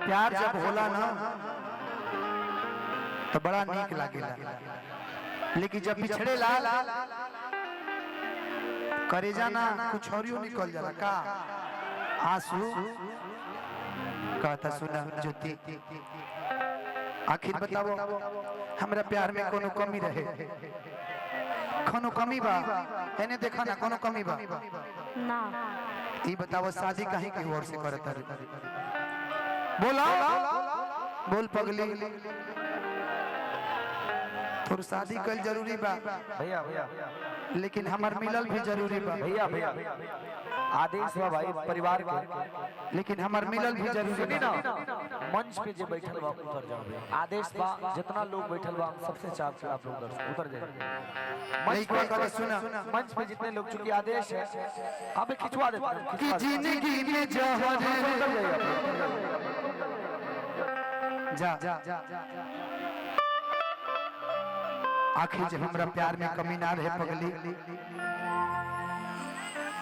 प्यार जब होला ना तो बड़ा नीक लागेला, लेकिन जब बिछड़े ला करेजा ना कुछ और निकल जाला का आंसू। कहता सुना ज्योति, आखिर बताओ हमरा प्यार में कोनो कमी रहे? कोनो कमी बा? एने देखा ना कोनो कमी बा ना। ई बताओ शादी काहे के ओर से करत रे? बोला बोल पगली, तोर शादी कल जरूरी बा भैया भैया, लेकिन हमार मिलल भी जरूरी बा भैया भैया आदेश बा भाई परिवार के, लेकिन हमार मिलल भी जरूरी ना बा। मंच पे जो बैठल बा उतर जाओ। आदेश बा जितना लोग बैठल बा सबसे चाप से आप लोग उतर जाए। मंच पे करे सुना, मंच पे जितने लोग, चूंकि आदेश है अबे खिंचवा देते हैं कि जिंदगी में जहर जा आखिर जब हमरा प्यार में कमी ना रहे पगली,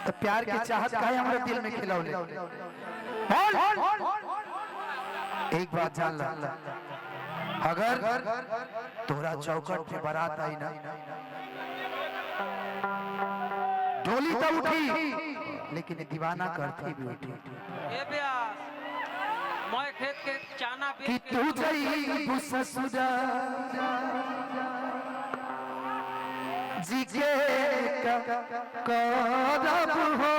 तो प्यार की चाहत काहे हमरा दिल में खिलौले? एक बात जान ला, अगर तोरा चौकट पे बारात आई ना, डोली तो उठी लेकिन दीवाना करती भी उठी। ए ब्यास मैं खेत के चाना कि बेच तू जई ससुरा जी के करब हो,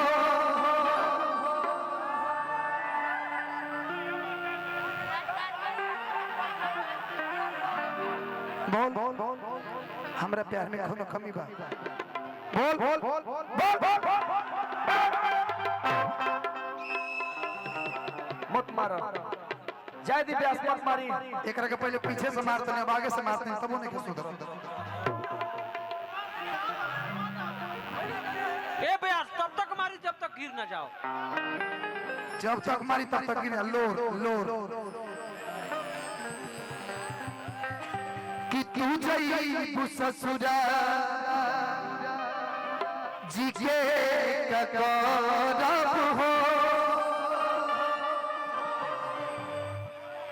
बोल हमरा प्यार में कोनो कमी बा? बोल बोल बोल बोल मत मारो जाय दी ब्यास, मत मारी। एकरा के पहले पीछे से मारते हैं, अब आगे से मारते हैं, तबो नहीं के सुधर। ए ब्यास तब तक मारी जब तक गिर न जाओ। जब तक मारी तब तक गिर। लोर लोर कि तू जई ससुरा जी के करब हो,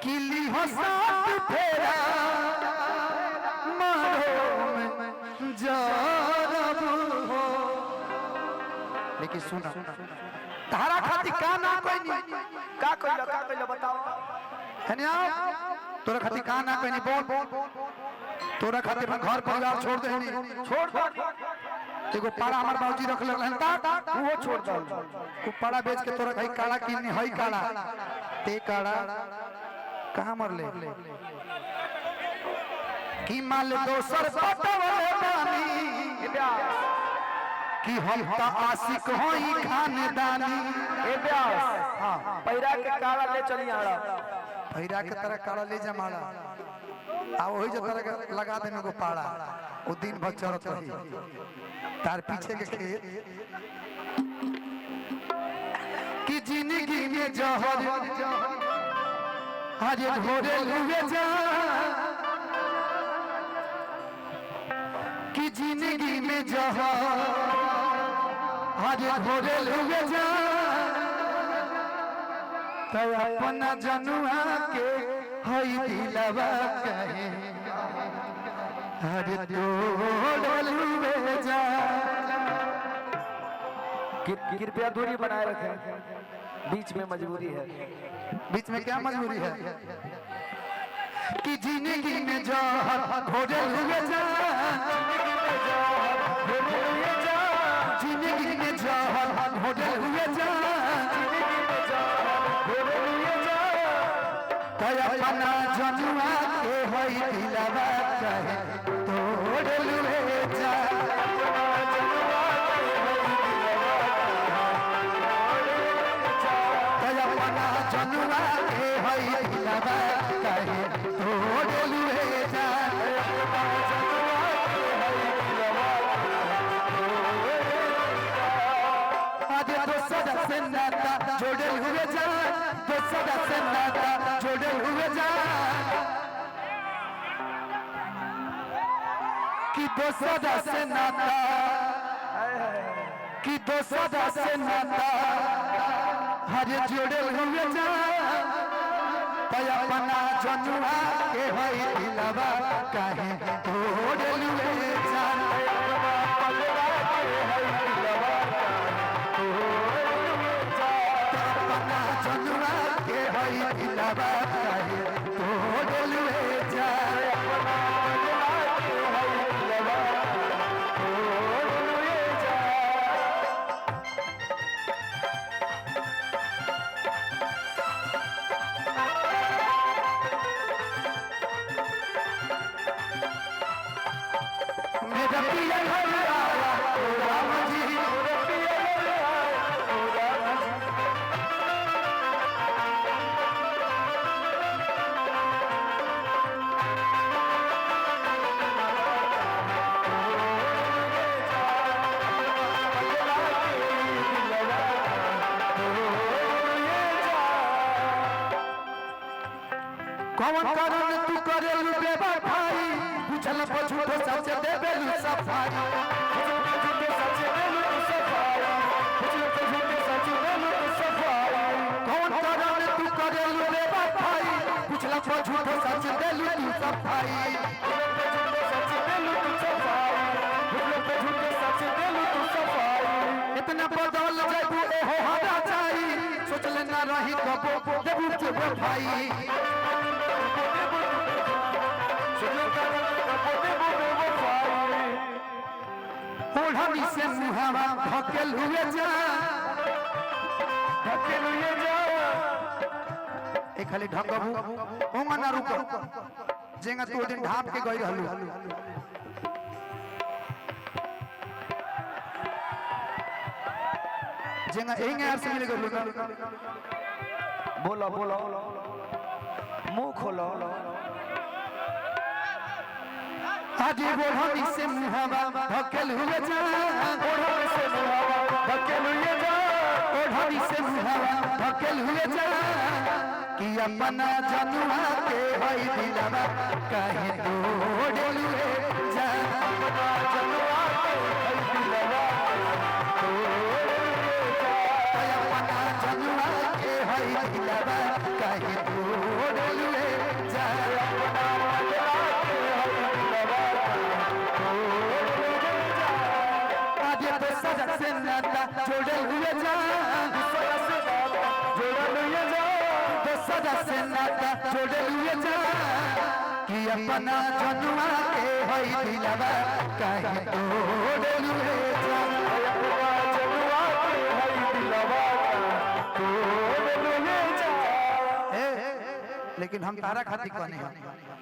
किली हो साथ फेरा मारो में जरब हो। लेकिन सुना, तारा खातिर का ना कोई नहीं, का कइला बताओ। है ना? तोरा खातिर का ना कोई नहीं, बोल बोल। तोरा खातिर मैं घर परिवार छोड़ दे नहीं, छोड़ दो, एगो पाड़ा हमार बाबूजी रख लगल ता वो छोड़ दो। को पाड़ा बेच के तोरा कहीं काला किन्नी हई काला ते काला कहां मरले कि माल दोसर पटवले बानी कि हम त आशिक होई खानदानी। ए ब्यास हां पैरा के काला ले चली आड़ा, पैरा के तरह काला ले जमाड़ा आ वही जो तरह लगा दे में को पाड़ा, वो दिन भर चरत रही तार पीछे के खेत। कि जिंदगी में जहर आज भोरे लुए जा, कि जिंदगी में जहर आज भोरे लुए जा, तो अपना जनुआ के हई दिलवा कहे अरे तोड़लुए जा। कृपया दूरी बनाए रखें, बीच में मजबूरी है। बीच में क्या मजबूरी है? कि जिंदगी में जहर घोड़े हुए जा, जिंदगी में जहर घोड़े हुए जा, अपना जनुआ के हई दिलवा कहे तोड़लुए जा। अपना जनुआ के हई दिलवा कहे तोड़लुए जा। आज दोसर से नाता जोड़े हुए जा, दोसर से नाता जोड़े हुए जा, कि दोसर से नाता, कि दोसर से नाता हर जोड़े हुए जा, तया अपना जनुआ के होई दिलवा काहे तोड़लुए जान अपना जनुआ के होई दिलवा काहे तोड़लुए जान कौन कारण तू करेलु बेवफाई पूछल पछूतो सच देबेलु सफाई कौन कारण तू करेलु बेवफाई पूछल पछूतो सच देलु सफाई इतना बदल जाबू एहो हरा चाही सोचले ना रही कबो देबू के बेवफाई ओढ़नी से मुहावा धकेल हुए जा ए खाली ढकबू ओंगा ना रुक जेंगा तू दिन ढाप के गई रहलू जेंगा एंगे यार से मिल गलू ना बोलो बोलो मुंह खोलो आगे ओढ़नी से मुहावा धकेल हुए जा ओढ़नी से मुहावा धकेल हुए जा ओढ़नी से मुहावा धकेल हुए जा कि अपना जनुआ के होई दिलवा काहे तोड़लुए जा अपना जनुआ के होई दिलवा अपना जनुआ के होई दिलवा काहे तोड़लुए जा सजा से नाता जोड़े हुए जा तो सजा से नाता जोड़े हुए जा कि अपना जनुआ के होई दिलवा काहे तोड़लुए जा जनुआ के होई दिलवा तोड़लुए जा लेकिन हम तारा खातिर कहने हैं